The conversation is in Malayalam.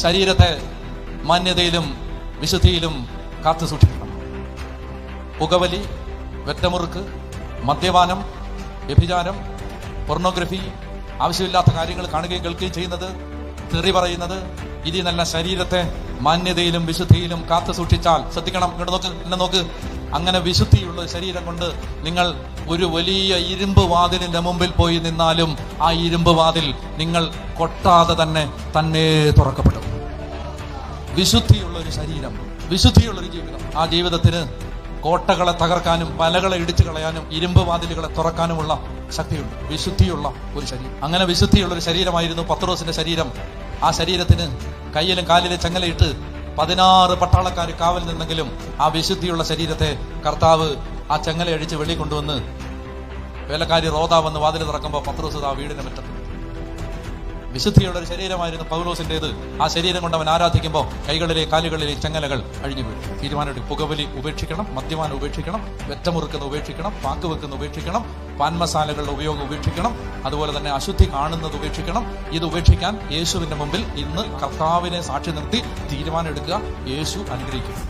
ശരീരത്തെ മാന്യതയിലും വിശുദ്ധിയിലും കാത്തു സൂക്ഷിക്കണം. പുകവലി, വെറ്റമുറുക്ക്, മദ്യപാനം, വ്യഭിചാരം, പോർണോഗ്രഫി, ആവശ്യമില്ലാത്ത കാര്യങ്ങൾ കാണുകയും കേൾക്കുകയും ചെയ്യുന്നത്, തെറി പറയുന്നത്, ഇതിൽ നല്ല ശരീരത്തെ മാന്യതയിലും വിശുദ്ധിയിലും കാത്തു സൂക്ഷിച്ചാൽ, ശ്രദ്ധിക്കണം, ഇങ്ങോട്ട് നോക്ക്, അങ്ങനെ വിശുദ്ധിയുള്ള ശരീരം കൊണ്ട് നിങ്ങൾ ഒരു വലിയ ഇരുമ്പ് വാതിലിന്റെ മുമ്പിൽ പോയി നിന്നാലും ആ ഇരുമ്പ് വാതിൽ നിങ്ങൾ കൊട്ടാതെ തന്നെ തുറക്കപ്പെടും. വിശുദ്ധിയുള്ള ഒരു ശരീരം, വിശുദ്ധിയുള്ള ഒരു ജീവിതം, ആ ജീവിതത്തിന് കോട്ടകളെ തകർക്കാനും വലകളെ ഇടിച്ചു കളയാനും ഇരുമ്പ് വാതിലുകളെ തുറക്കാനുമുള്ള ശക്തിയുണ്ട്. വിശുദ്ധിയുള്ള ഒരു ശരീരം. അങ്ങനെ വിശുദ്ധിയുള്ള ഒരു ശരീരമായിരുന്നു പത്രോസിന്റെ ശരീരം. ആ ശരീരത്തിന് കയ്യിലും കാലിലും ചങ്ങലയിട്ട് 16 പട്ടാളക്കാർ കാവൽ നിന്നെങ്കിലും ആ വിശുദ്ധിയുള്ള ശരീരത്തെ കർത്താവ് ആ ചങ്ങല അടിച്ച് വെളി കൊണ്ടുവന്ന് വേലക്കാരി റോദ വന്ന് വാതിൽ തുറക്കുമ്പോൾ പത്രോസ് ആ വീടിനെ മുറ്റത്ത്. വിശുദ്ധിയുള്ള ഒരു ശരീരമായിരുന്നു പൗലോസിന്റേത്. ആ ശരീരം കൊണ്ട് അവൻ ആരാധിക്കുമ്പോൾ കൈകളിലെ കാലുകളിലെ ചങ്ങലകൾ അഴിഞ്ഞു വീഴും. തീരുമാനമെടുക്കും. പുകവലി ഉപേക്ഷിക്കണം, മദ്യപാനം ഉപേക്ഷിക്കണം, വെറ്റമുറുക്കുന്ന ഉപേക്ഷിക്കണം, പാക്കുവെക്കുന്ന ഉപേക്ഷിക്കണം, പാൻമസാലകളുടെ ഉപയോഗം ഉപേക്ഷിക്കണം, അതുപോലെ തന്നെ അശുദ്ധി കാണുന്നത് ഉപേക്ഷിക്കണം. ഇത് ഉപേക്ഷിക്കാൻ യേശുവിന്റെ മുമ്പിൽ ഇന്ന് കർത്താവിനെ സാക്ഷി നിർത്തി തീരുമാനം എടുക്കുക. യേശു അനുഗ്രഹിക്കും.